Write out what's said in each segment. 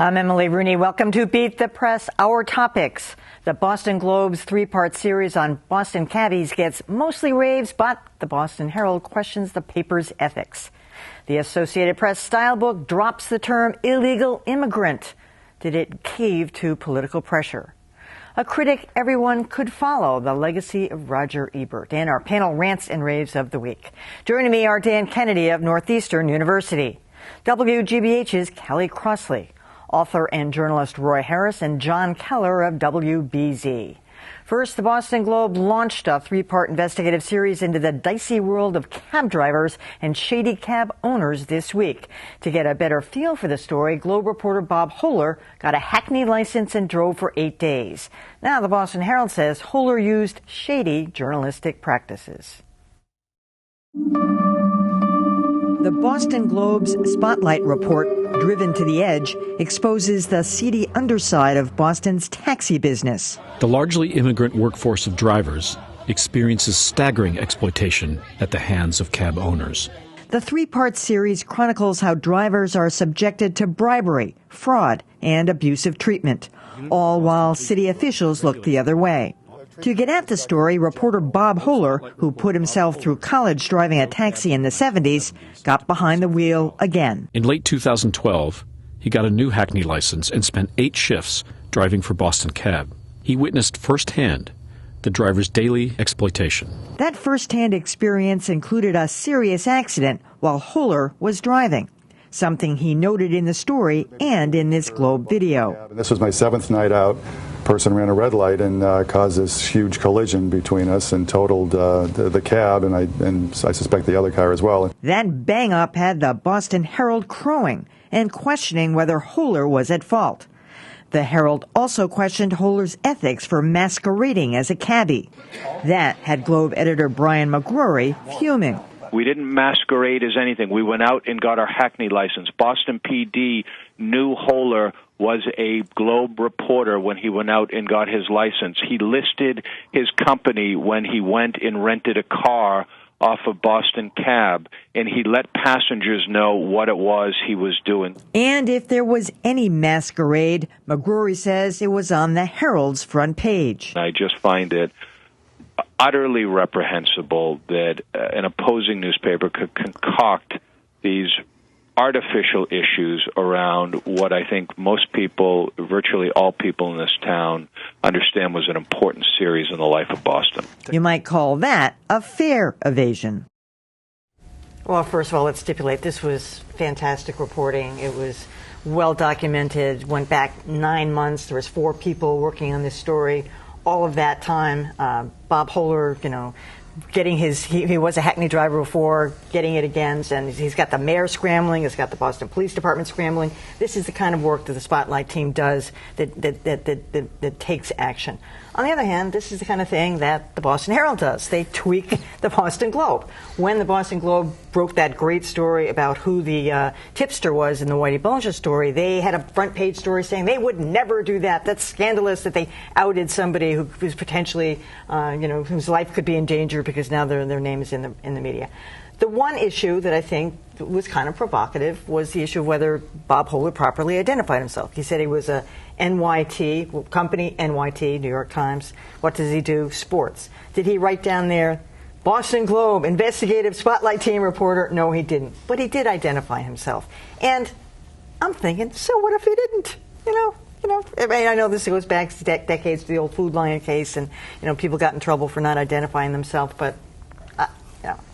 I'm Emily Rooney. Welcome to Beat the Press. Our topics. The Boston Globe's three-part series on Boston cabbies gets mostly raves, but the Boston Herald questions the paper's ethics. The Associated Press style book drops the term illegal immigrant. Did it cave to political pressure? A critic everyone could follow, the legacy of Roger Ebert. And our panel rants and raves of the week. Joining me are Dan Kennedy of Northeastern University, WGBH's Callie Crossley, author and journalist Roy Harris, and John Keller of WBZ. First, the Boston Globe launched a three-part investigative series into the dicey world of cab drivers and shady cab owners this week. To get a better feel for the story, Globe reporter Bob Hohler got a Hackney license and drove for 8 days. Now, the Boston Herald says Hohler used shady journalistic practices. The Boston Globe's Spotlight report, Driven to the Edge, exposes the seedy underside of Boston's taxi business. The largely immigrant workforce of drivers experiences staggering exploitation at the hands of cab owners. The three-part series chronicles how drivers are subjected to bribery, fraud, and abusive treatment, all while city officials look the other way. To get at the story, reporter Bob Hohler, who put himself through college driving a taxi in the 70s, got behind the wheel again. In late 2012, he got a new Hackney license and spent 8 shifts driving for Boston Cab. He witnessed firsthand the driver's daily exploitation. That firsthand experience included a serious accident while Hohler was driving, something he noted in the story and in this Globe video. This was my 7th night out. Person ran a red light and caused this huge collision between us and totaled the cab and I suspect the other car as well. That bang-up had the Boston Herald crowing and questioning whether Hohler was at fault. The Herald also questioned Hohler's ethics for masquerading as a cabbie. That had Globe editor Brian McGrory fuming. We didn't masquerade as anything. We went out and got our Hackney license. Boston PD knew Hohler was a Globe reporter when he went out and got his license. He listed his company when he went and rented a car off of Boston Cab, and he let passengers know what it was he was doing. And if there was any masquerade, McGrory says it was on the Herald's front page. I just find it utterly reprehensible that an opposing newspaper could concoct these artificial issues around what I think most people, virtually all people in this town, understand was an important series in the life of Boston. You might call that a fare evasion. Well, first of all, let's stipulate this was fantastic reporting. It was well documented, went back 9 months. There was 4 people working on this story. All of that time, Bob Hohler, getting he was a Hackney driver before, getting it again, and he's got the mayor scrambling, he's got the Boston Police Department scrambling. This is the kind of work that the Spotlight team does that takes action. On the other hand, this is the kind of thing that the Boston Herald does. They tweak the Boston Globe. When the Boston Globe broke that great story about who the tipster was in the Whitey Bulger story, they had a front page story saying they would never do that. That's scandalous that they outed somebody who's potentially, whose life could be in danger because now their name is in the media. The one issue that I think was kind of provocative was the issue of whether Bob Hohler properly identified himself. He said he was a NYT, company NYT, New York Times. What does he do? Sports. Did he write down there, Boston Globe, investigative Spotlight team reporter? No, he didn't. But he did identify himself. And I'm thinking, so what if he didn't? I know this goes back decades to the old Food Lion case, and people got in trouble for not identifying themselves. But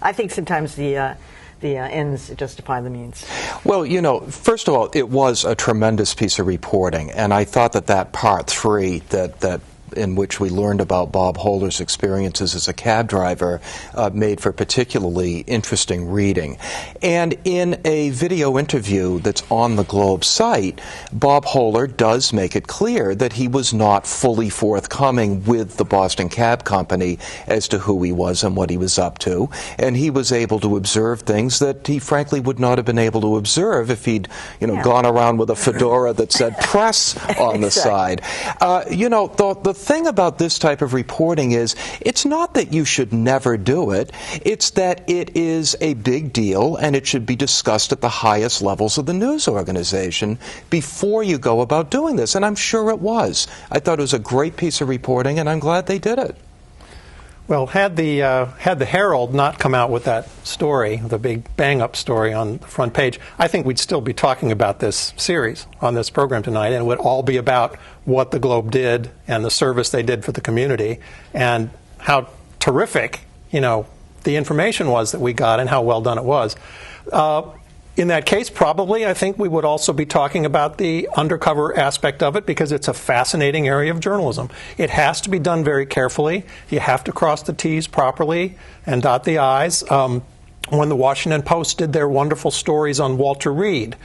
I think sometimes the ends justify the means. Well, first of all, it was a tremendous piece of reporting, and I thought that part 3 that in which we learned about Bob Hohler's experiences as a cab driver made for particularly interesting reading. And in a video interview that's on the Globe site, Bob Hohler does make it clear that he was not fully forthcoming with the Boston Cab Company as to who he was and what he was up to. And he was able to observe things that he frankly would not have been able to observe if he'd gone around with a fedora that said press on the side. The thing about this type of reporting is it's not that you should never do it. It's that it is a big deal and it should be discussed at the highest levels of the news organization before you go about doing this. And I'm sure it was. I thought it was a great piece of reporting, and I'm glad they did it. Well, had the Herald not come out with that story, the big bang-up story on the front page, I think we'd still be talking about this series on this program tonight, and it would all be about what the Globe did and the service they did for the community and how terrific, the information was that we got and how well done it was. In that case, probably, I think we would also be talking about the undercover aspect of it because it's a fascinating area of journalism. It has to be done very carefully. You have to cross the T's properly and dot the I's. When the Washington Post did their wonderful stories on Walter Reed,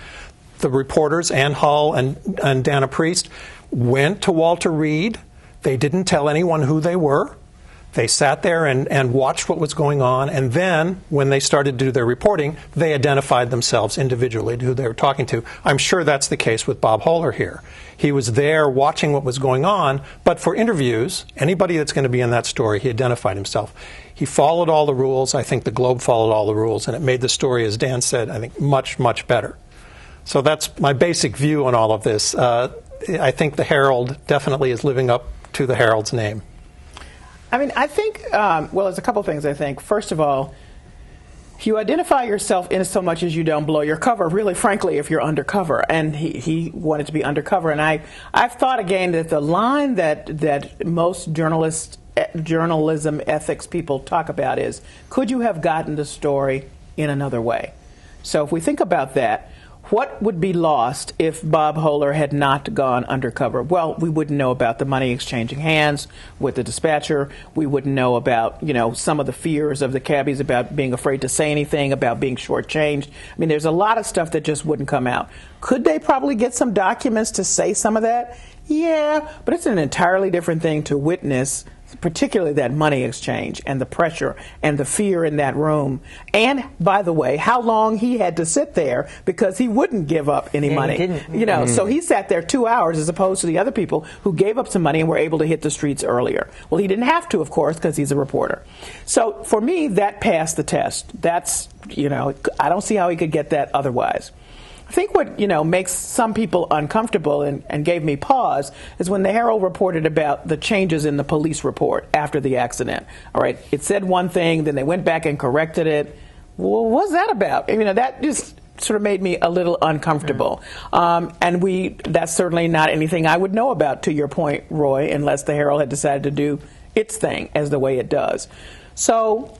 the reporters, Ann Hull and Dana Priest, went to Walter Reed. They didn't tell anyone who they were. They sat there and watched what was going on, and then when they started to do their reporting, they identified themselves individually to who they were talking to. I'm sure that's the case with Bob Holler here. He was there watching what was going on, but for interviews, anybody that's going to be in that story, he identified himself. He followed all the rules. I think the Globe followed all the rules, and it made the story, as Dan said, I think much, much better. So that's my basic view on all of this. I think the Herald definitely is living up to the Herald's name. I mean, I think, there's a couple things, I think. First of all, you identify yourself in so much as you don't blow your cover, really, frankly, if you're undercover. And he wanted to be undercover. And I've thought again that the line that most journalism ethics people talk about is, could you have gotten the story in another way? So if we think about that, what would be lost if Bob Holler had not gone undercover? Well, we wouldn't know about the money exchanging hands with the dispatcher. We wouldn't know about, some of the fears of the cabbies about being afraid to say anything, about being shortchanged. I mean, there's a lot of stuff that just wouldn't come out. Could they probably get some documents to say some of that? Yeah, but it's an entirely different thing to witness, particularly that money exchange and the pressure and the fear in that room. And, by the way, how long he had to sit there because he wouldn't give up any money. He didn't. So he sat there 2 hours as opposed to the other people who gave up some money and were able to hit the streets earlier. Well, he didn't have to, of course, because he's a reporter. So for me, that passed the test. That's, I don't see how he could get that otherwise. I think what makes some people uncomfortable and gave me pause is when the Herald reported about the changes in the police report after the accident. All right, it said one thing, then they went back and corrected it. Well, what's that about? That just sort of made me a little uncomfortable. And that's certainly not anything I would know about, to your point, Roy, unless the Herald had decided to do its thing as the way it does. So.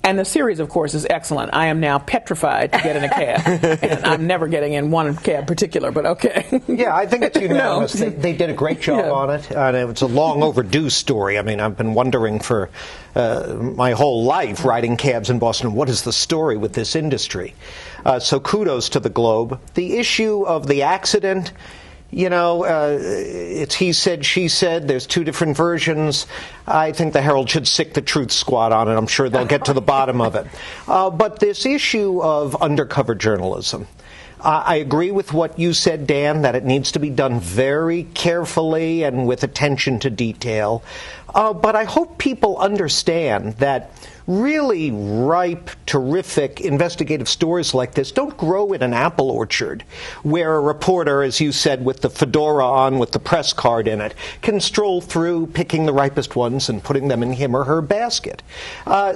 And the series, of course, is excellent. I am now petrified to get in a cab. And I'm never getting in one cab particular, but okay. Yeah, I think it's unanimous. No. They did a great job on it. And it's a long overdue story. I mean, I've been wondering for my whole life, riding cabs in Boston, what is the story with this industry? So kudos to the Globe. The issue of the accident, it's he said, she said. There's two different versions. I think the Herald should sick the truth squad on it. I'm sure they'll get to the bottom of it. But this issue of undercover journalism, I agree with what you said, Dan, that it needs to be done very carefully and with attention to detail. But I hope people understand that really ripe, terrific investigative stories like this don't grow in an apple orchard where a reporter, as you said, with the fedora on with the press card in it, can stroll through picking the ripest ones and putting them in him or her basket.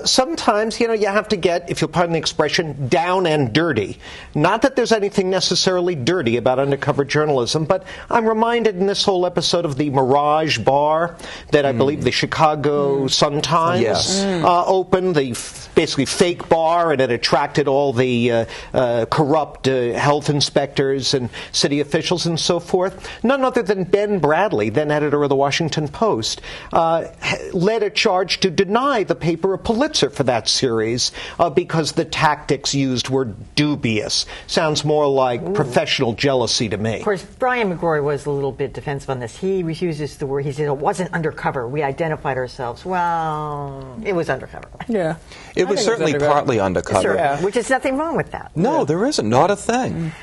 Sometimes, you have to get, if you'll pardon the expression, down and dirty. Not that there's anything necessarily dirty about undercover journalism, but I'm reminded in this whole episode of the Mirage Bar that I believe the Chicago Sun-Times opened, the basically fake bar, and it attracted all the corrupt health inspectors and city officials and so forth. None other than Ben Bradley, then editor of the Washington Post, led a charge to deny the paper a Pulitzer for that series because the tactics used were dubious. Sounds more like professional jealousy to me. Of course, Brian McGrory was a little bit defensive on this. He refuses the word. He said it wasn't undercover. We identified ourselves. Well, it was undercover. Yeah. It was certainly partly undercover. Sure. Which is nothing wrong with that. No, there isn't. Not a thing.